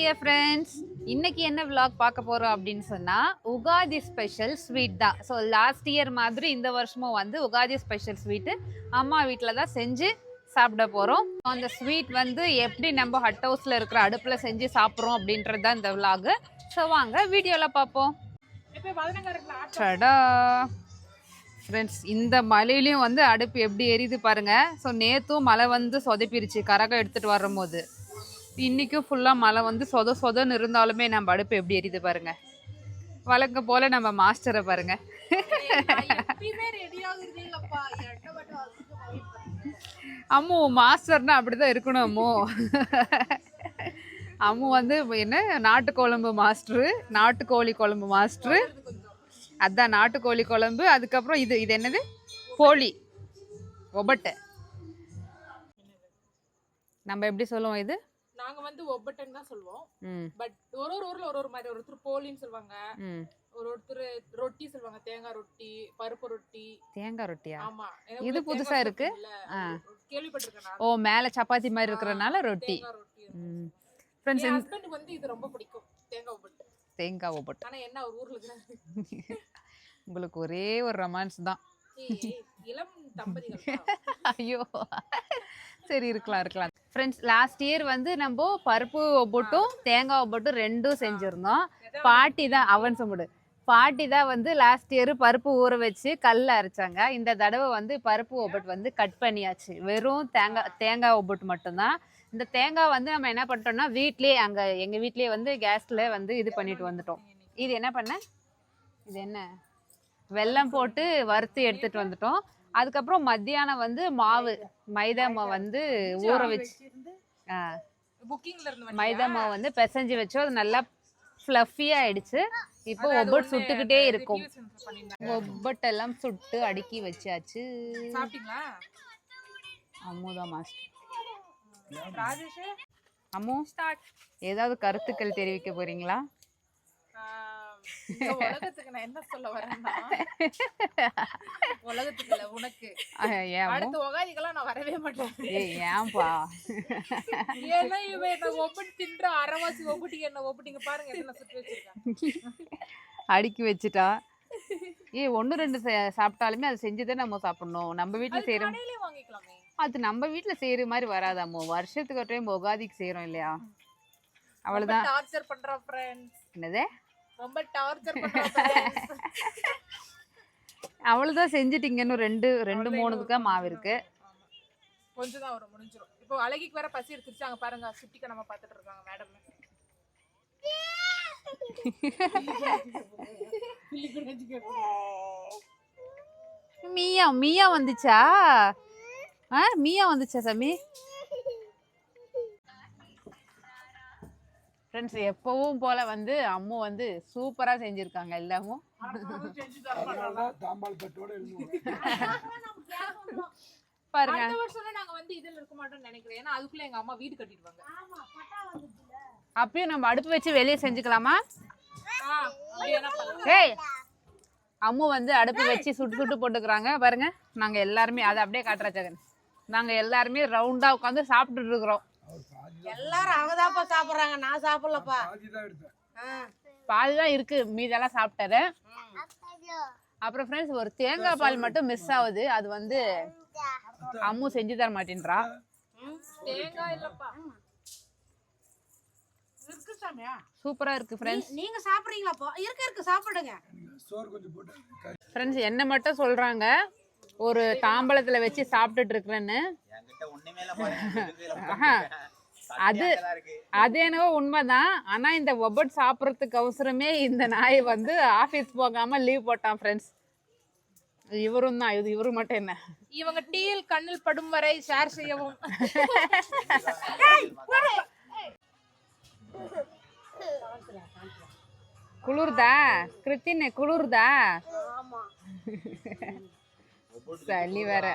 Dear friends, இன்னைக்கு என்ன vlog பார்க்க போறோம் அப்படின்னு சொன்னா உகாதி ஸ்பெஷல் ஸ்வீட் தான். ஸோ லாஸ்ட் இயர் மாதிரி இந்த வருஷமும் வந்து உகாதி ஸ்பெஷல் ஸ்வீட்டு அம்மா வீட்டில் தான் செஞ்சு சாப்பிட போகிறோம். அந்த ஸ்வீட் வந்து எப்படி நம்ம ஹட் ஹவுஸில் இருக்கிற அடுப்பில் செஞ்சு சாப்பிட்றோம் அப்படின்றது தான் இந்த vlog. ஸோ வாங்க வீடியோவில் பார்ப்போம். ஃப்ரெண்ட்ஸ், இந்த மலையிலையும் வந்து அடுப்பு எப்படி எரியுது பாருங்க. ஸோ நேற்றும் மழை வந்து சொதப்பிருச்சு கரகம் எடுத்துகிட்டு வரும்போது. இன்றைக்கும் ஃபுல்லாக மழை வந்து சொதன்னு இருந்தாலுமே நம்ம அடுப்பு எப்படி எரியுது பாருங்க. வழக்கம் போல் நம்ம மாஸ்டரை பாருங்க. அம்மு மாஸ்டர்னா அப்படிதான் இருக்கணும் அம்மு. அம்மு வந்து என்ன நாட்டுக்குழம்பு மாஸ்டரு, நாட்டுக்கோழி குழம்பு மாஸ்டரு. அதான் நாட்டுக்கோழி குழம்பு. அதுக்கப்புறம் இது இது என்னது, போலி ஒபட்டை. நம்ம எப்படி சொல்லுவோம் இது? நாங்க வந்து ஒபட்டன் தான் சொல்லுவோம். பட் ஒரு ஊர்ல ஒரு மாதிரி, ஒருத்தர் போலின்னு சொல்லுவாங்க, ஒருத்தர் ரொட்டி சொல்லுவாங்க, தேங்காய் ரொட்டி, பருப்பு ரொட்டி. தேங்காய் ரொட்டியா? ஆமா, இது புதுசா இருக்கு. கேள்விப்பட்டிருக்கேன். ஓ, மேல சப்பாத்தி மாதிரி இருக்கறனால ரொட்டி. ஃப்ரெண்ட்ஸ், என் ஹஸ்பண்டுக்கு வந்து இது ரொம்ப பிடிக்கும், தேங்காய் ஒபட்டு. தேங்காய் ஒபட்டு. ஆனா என்ன ஒரு ஊர்ல இருக்கு. உங்களுக்கு ஒரே ஒரு ரொமான்ஸ் தான். இளம் தம்பதிகள். ஐயோ, சரி, இருக்கலாம். ஃப்ரெண்ட்ஸ், லாஸ்ட் இயர் வந்து நம்ம பருப்பு ஒபட்டும் தேங்காய் ஒபட்டும் ரெண்டும் செஞ்சுருந்தோம். பாட்டி தான் அவன் சமுடு பாட்டி தான் வந்து லாஸ்ட் இயர் பருப்பு ஊற வச்சு கல்ல அரைச்சாங்க. இந்த தடவை வந்து பருப்பு ஒபட் வந்து கட் பண்ணியாச்சு. வெறும் தேங்காய் ஒபட்டு மட்டும்தான். இந்த தேங்காய் வந்து நம்ம என்ன பண்ணிட்டோம்னா வீட்லேயே எங்கள் வீட்லேயே வந்து கேஸில் வந்து இது பண்ணிட்டு வந்துட்டோம். இது என்ன பண்ண, இது என்ன, வெல்லம் போட்டு வறுத்து எடுத்துட்டு வந்துட்டோம். அதுக்கப்புறம் மத்தியானம் வந்து மைதா மாவு வந்து ஊற வச்சு மைதா மாவு வந்து பிசைஞ்சு வச்சோம். அது நல்லா ஃப்ளஃபியா ஆயிடுச்சு. இப்போ ஒப்பட் சுட்டுக்கிட்டே இருக்கும். ஒப்பட்டெல்லாம் சுட்டு அடுக்கி வச்சாச்சு. அம்முதான் மாஸ்டர். அம்மு, ஏதாவது கருத்துக்கள் தெரிவிக்க போறீங்களா? உலகத்துக்கு நான் என்ன சொல்ல வரேன்னா, உலகத்துக்கு இல்ல, உனக்கு அடுத்த உகாதிக்கெல்லாம் நான் வரவே மாட்டேன். ஏன்பா? ஏன்னா இவன் என்ன ஒப்பட்டு தின்ற அரைவாசி ஒப்பட்டிங்க, என்ன ஒப்பட்டிங்க பாருங்க என்ன சுட்டு வச்சிருக்கேன், அடுக்கி வச்சுட்டா. ஒன்னு ரெண்டு சாப்பிட்டாலுமே அது செஞ்சுதான் நம்ம சாப்பிடணும். நம்ம வீட்டுல செய்யறோம், வாங்கிக்கலாமே. அது நம்ம வீட்டுல செய்யற மாதிரி வராதாமோ. வருஷத்துக்கு ஒரு டைம் உகாதிக்கு செய்யறோம் இல்லையா, அவ்வளவுதான். டார்ச்சர் பண்றா ஃப்ரெண்ட்ஸ். என்னது, ரொம்ப டார்ச்சர் பண்றா ஃப்ரெண்ட்ஸ். அவ்வளவுதான் செஞ்சிட்டீங்க. இன்னும் ரெண்டு மூணுக்கு மாவு இருக்கு. கொஞ்சம் தான் வரும், முடிஞ்சிரும். இப்போ அழகிக்கு வேற பசி எடுத்துருச்சு. அங்க பாருங்க, சுட்டிக்க நம்ம பாத்துட்டு இருக்காங்க மேடம். மியா வந்துச்சா? மியா வந்துச்சா சாமி? ஃப்ரெண்ட்ஸ், எப்பவும் போல வந்து அம்மு வந்து சூப்பரா செஞ்சிருக்காங்க எல்லாமும். பாருங்க, அடுத்த வருஷம் நாங்க வந்து இதுல இருக்க மாட்டோம்னு நினைக்கிறேன். ஏன்னா அதுக்குள்ள எங்க அம்மா வீடு கட்டிடுவாங்க. அப்பயும் நம்ம அடுப்பு வச்சு வெளியே செஞ்சுக்கலாமா? ஏய், அம்மு வந்து அடுப்பு வச்சு சுட்டு போட்டுக்கிறாங்க பாருங்க. நாங்க எல்லாருமே அதை அப்படியே காட்டுறா ஜெகன். நாங்க எல்லாருமே ரவுண்டா உட்காந்து சாப்பிட்டுட்டு இருக்கிறோம். எல்லாரும் அவதாப்பா சாப்பிடுறாங்க, நான் சாப்பிடலப்பா. பால் தான் இருக்கு, மீதெல்லாம் சாப்பிட்டாரு. அப்புறம் ஃப்ரெண்ட்ஸ், ஒரு தேங்காய் பால் மட்டும் மிஸ் ஆகுது. அது வந்து அம்மு செஞ்சு தர மாட்டேன்றா. சூப்பரா இருக்கு ஃப்ரெண்ட்ஸ். நீங்க சாப்பிடுறீங்களாப்பா? இருக்கு சாப்பிடுங்க. ஃப்ரெண்ட்ஸ், என்ன மட்டும் சொல்றாங்க ஒரு தாம்பலத்துல வச்சு சாப்பிட்டுட்டு இருக்கிறேன்னு. அது என்னவோ உண்மைதான். ஆனா இந்த ஒபட் சாப்பிடறதுக்கு அவசரமே இந்த நாய் வந்து ஆபீஸ் போகாம லீவ் போட்டான் ஃப்ரெண்ட்ஸ். இவரும் தான், இது இவரு மட்டும் என்ன, இவங்க டீல் கண்ணில் படும் வரை ஷேர் செய்யவும். குளிர்தா கிருத்தின், குளிர்தா? சளி வேற.